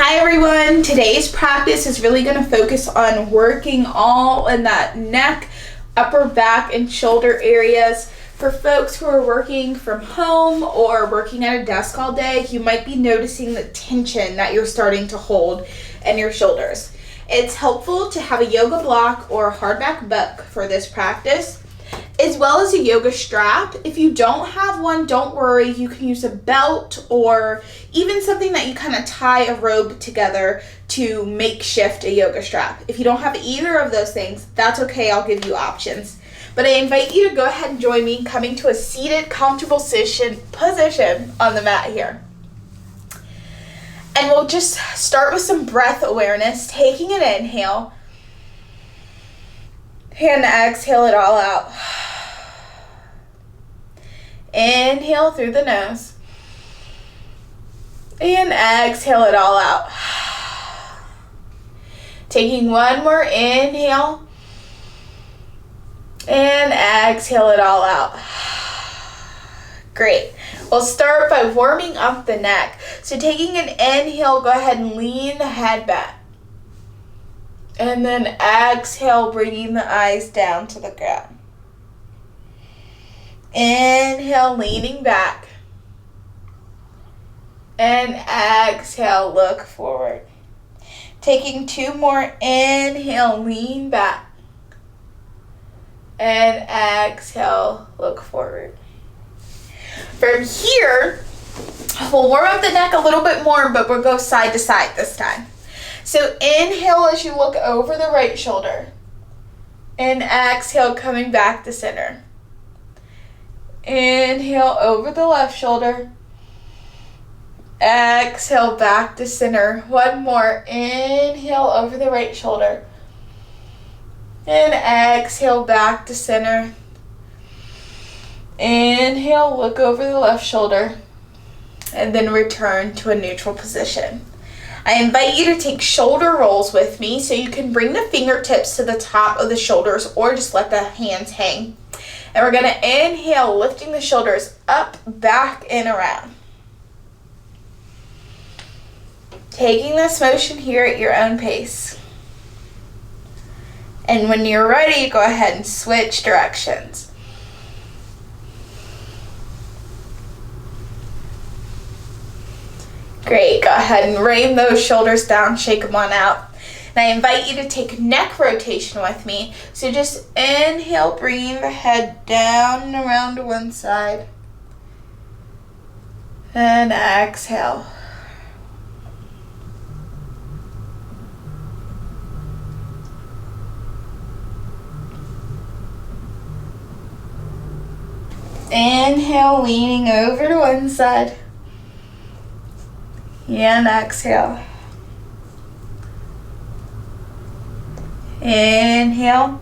Hi everyone, today's practice is really going to focus on working all in that neck, upper back, and shoulder areas. For folks who are working from home or working at a desk all day, you might be noticing the tension that you're starting to hold in your shoulders. It's helpful to have a yoga block or a hardback book for this practice, as well as a yoga strap. If you don't have one, don't worry. You can use a belt or even something that you kind of tie a robe together to makeshift a yoga strap. If you don't have either of those things, that's okay. I'll give you options. But I invite you to go ahead and join me coming to a seated, comfortable position on the mat here. And we'll just start with some breath awareness, taking an inhale and exhale it all out. Inhale through the nose and exhale it all out. Taking one more inhale and exhale it all out. Great. We'll start by warming up the neck. So taking an inhale, go ahead and lean the head back. And then exhale, bringing the eyes down to the ground. Inhale, leaning back. And exhale, look forward. Taking two more, inhale, lean back. And exhale, look forward. From here, we'll warm up the neck a little bit more, but we'll go side to side this time. So inhale as you look over the right shoulder. And exhale, coming back to center. Inhale over the left shoulder. Exhale back to center. One more. Inhale over the right shoulder. And exhale back to center. Inhale, look over the left shoulder. And then return to a neutral position. I invite you to take shoulder rolls with me so you can bring the fingertips to the top of the shoulders or just let the hands hang. And we're going to inhale, lifting the shoulders up, back, and around. Taking this motion here at your own pace. And when you're ready, go ahead and switch directions. Great, go ahead and rain those shoulders down, shake them on out. And I invite you to take neck rotation with me. So just inhale, bringing the head down and around to one side. And exhale. Inhale, leaning over to one side. And exhale. Inhale.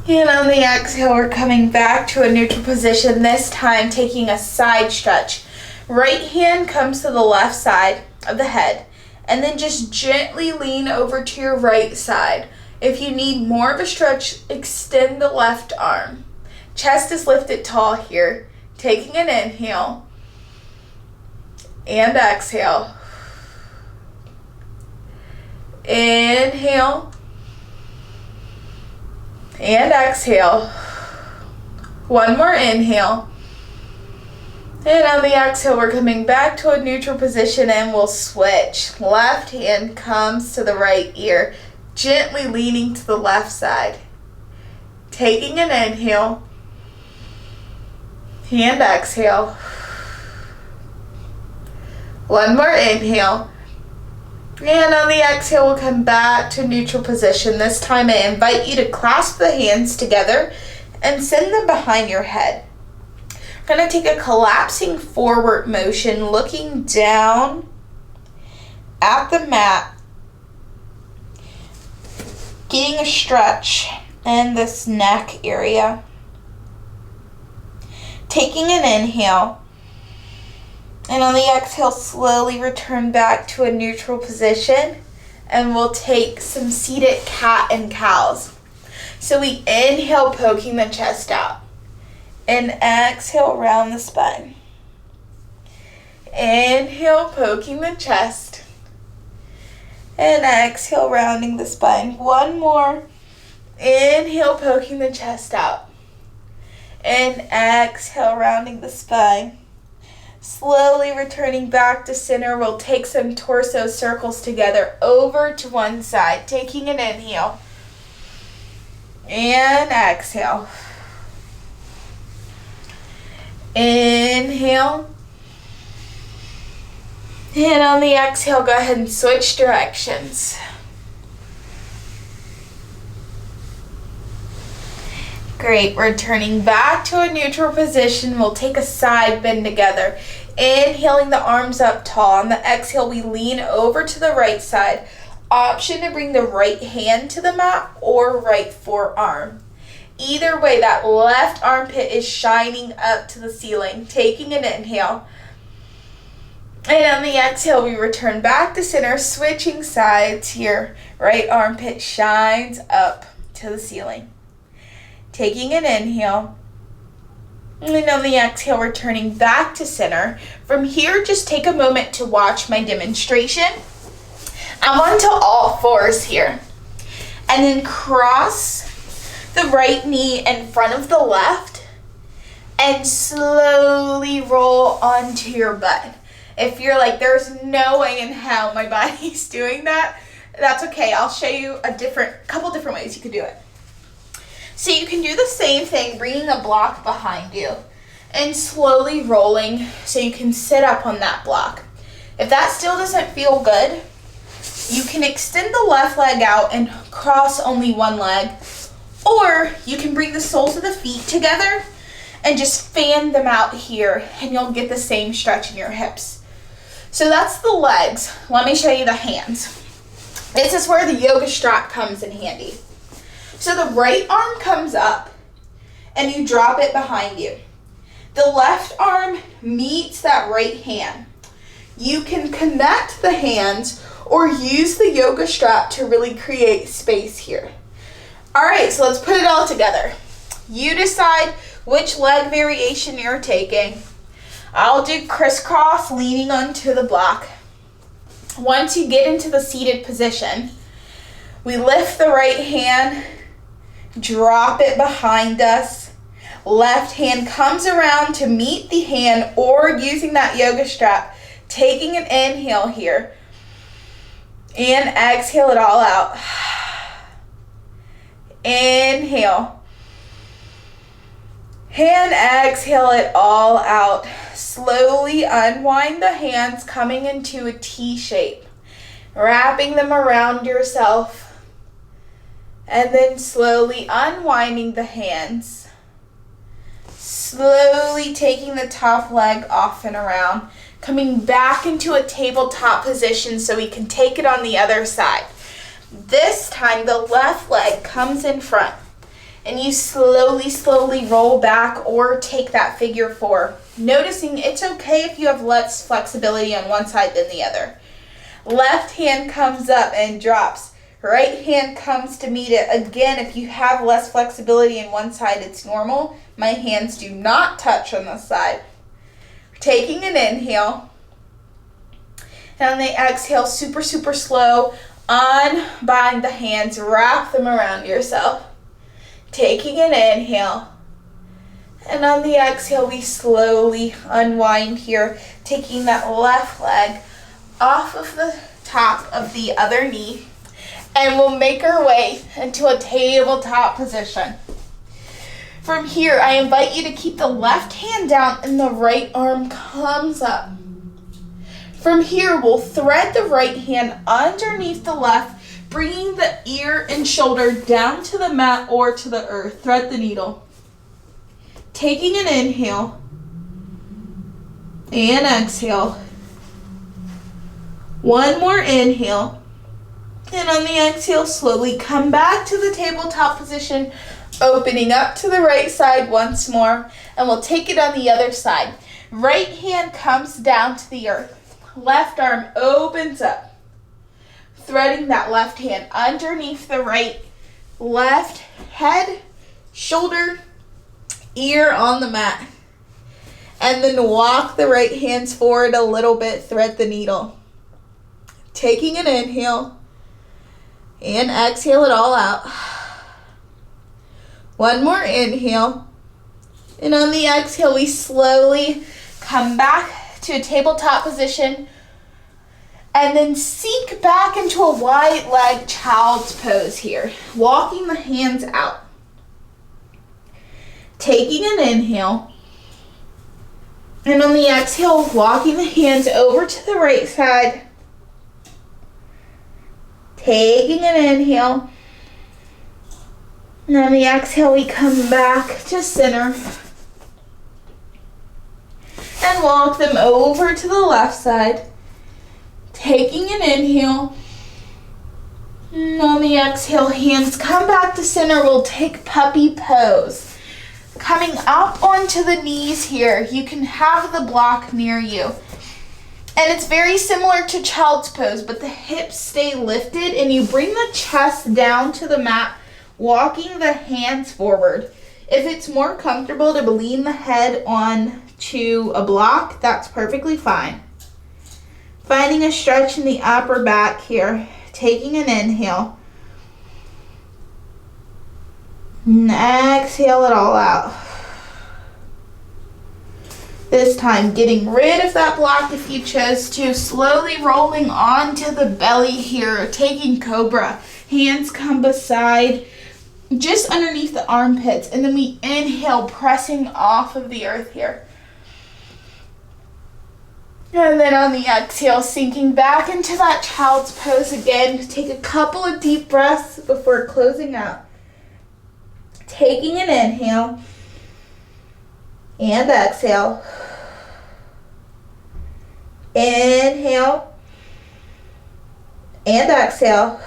And on the exhale, we're coming back to a neutral position, this time taking a side stretch. Right hand comes to the left side of the head, and then just gently lean over to your right side. If you need more of a stretch, extend the left arm. Chest is lifted tall here. Taking an inhale and exhale. Inhale and exhale. One more inhale. And on the exhale, we're coming back to a neutral position and we'll switch. Left hand comes to the right ear, gently leaning to the left side. Taking an inhale and exhale. One more inhale. And on the exhale, we'll come back to neutral position. This time I invite you to clasp the hands together and send them behind your head. We're going to take a collapsing forward motion, looking down at the mat, getting a stretch in this neck area. Taking an inhale. And on the exhale, slowly return back to a neutral position. And we'll take some seated cat and cows. So we inhale, poking the chest out. And exhale, round the spine. Inhale, poking the chest. And exhale, rounding the spine. One more. Inhale, poking the chest out. And exhale, rounding the spine. Slowly returning back to center. We'll take some torso circles together over to one side. Taking an inhale. And exhale. Inhale. And on the exhale, go ahead and switch directions. Great, we're turning back to a neutral position. We'll take a side bend together. Inhaling the arms up tall. On the exhale, we lean over to the right side. Option to bring the right hand to the mat or right forearm. Either way, that left armpit is shining up to the ceiling. Taking an inhale. And on the exhale, we return back to center, switching sides here. Right armpit shines up to the ceiling. Taking an inhale. And on the exhale, returning back to center. From here, just take a moment to watch my demonstration. I'm onto all fours here. And then cross the right knee in front of the left. And slowly roll onto your butt. If you're like, there's no way in hell my body's doing that, that's okay. I'll show you a couple different ways you could do it. So you can do the same thing, bringing a block behind you and slowly rolling so you can sit up on that block. If that still doesn't feel good, you can extend the left leg out and cross only one leg, or you can bring the soles of the feet together and just fan them out here, and you'll get the same stretch in your hips. So that's the legs. Let me show you the hands. This is where the yoga strap comes in handy. So the right arm comes up and you drop it behind you. The left arm meets that right hand. You can connect the hands or use the yoga strap to really create space here. All right, so let's put it all together. You decide which leg variation you're taking. I'll do crisscross, leaning onto the block. Once you get into the seated position, we lift the right hand, drop it behind us. Left hand comes around to meet the hand or using that yoga strap, taking an inhale here. And exhale it all out. Inhale. And exhale it all out. Slowly unwind the hands, coming into a T shape. Wrapping them around yourself. And then slowly unwinding the hands. Slowly taking the top leg off and around. Coming back into a tabletop position so we can take it on the other side. This time the left leg comes in front. And you slowly roll back or take that figure four. Noticing it's okay if you have less flexibility on one side than the other. Left hand comes up and drops. Right hand comes to meet it. Again, if you have less flexibility in one side, it's normal. My hands do not touch on this side. Taking an inhale. And on the exhale, super slow, unbind the hands, wrap them around yourself. Taking an inhale. And on the exhale, we slowly unwind here, taking that left leg off of the top of the other knee. And we'll make our way into a tabletop position. From here, I invite you to keep the left hand down and the right arm comes up. From here, we'll thread the right hand underneath the left, bringing the ear and shoulder down to the mat or to the earth. Thread the needle. Taking an inhale and exhale. One more inhale. And on the exhale, slowly come back to the tabletop position, opening up to the right side once more, and we'll take it on the other side. Right hand comes down to the earth. Left arm opens up. Threading that left hand underneath the right. Left head, shoulder, ear on the mat. And then walk the right hands forward a little bit, thread the needle. Taking an inhale and exhale it all out. One more inhale. And on the exhale, we slowly come back to a tabletop position and then sink back into a wide leg child's pose here. Walking the hands out. Taking an inhale. And on the exhale, walking the hands over to the right side. Taking an inhale. And on the exhale, we come back to center. And walk them over to the left side. Taking an inhale. And on the exhale, hands come back to center. We'll take puppy pose. Coming up onto the knees here. You can have the block near you. And it's very similar to child's pose, but the hips stay lifted and you bring the chest down to the mat, walking the hands forward. If it's more comfortable to lean the head on to a block, that's perfectly fine. Finding a stretch in the upper back here. Taking an inhale. And exhale it all out. This time, getting rid of that block if you chose to. Slowly rolling onto the belly here. Taking cobra. Hands come beside, just underneath the armpits. And then we inhale, pressing off of the earth here. And then on the exhale, sinking back into that child's pose again. Take a couple of deep breaths before closing out. Taking an inhale and exhale. Inhale and exhale.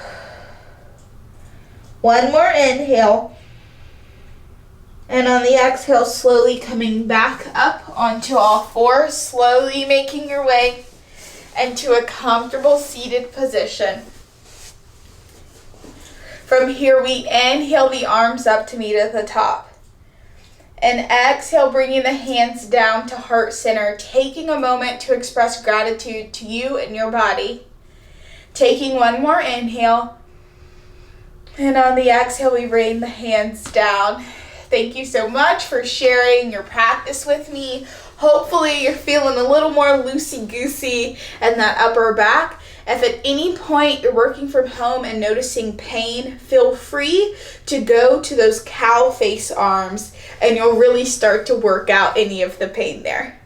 One more inhale. And on the exhale, slowly coming back up onto all fours, slowly making your way into a comfortable seated position. From here, we inhale the arms up to meet at the top. And exhale, bringing the hands down to heart center, taking a moment to express gratitude to you and your body. Taking one more inhale. And on the exhale, we rain the hands down. Thank you so much for sharing your practice with me. Hopefully you're feeling a little more loosey-goosey in that upper back. If at any point you're working from home and noticing pain, feel free to go to those cow face arms and you'll really start to work out any of the pain there.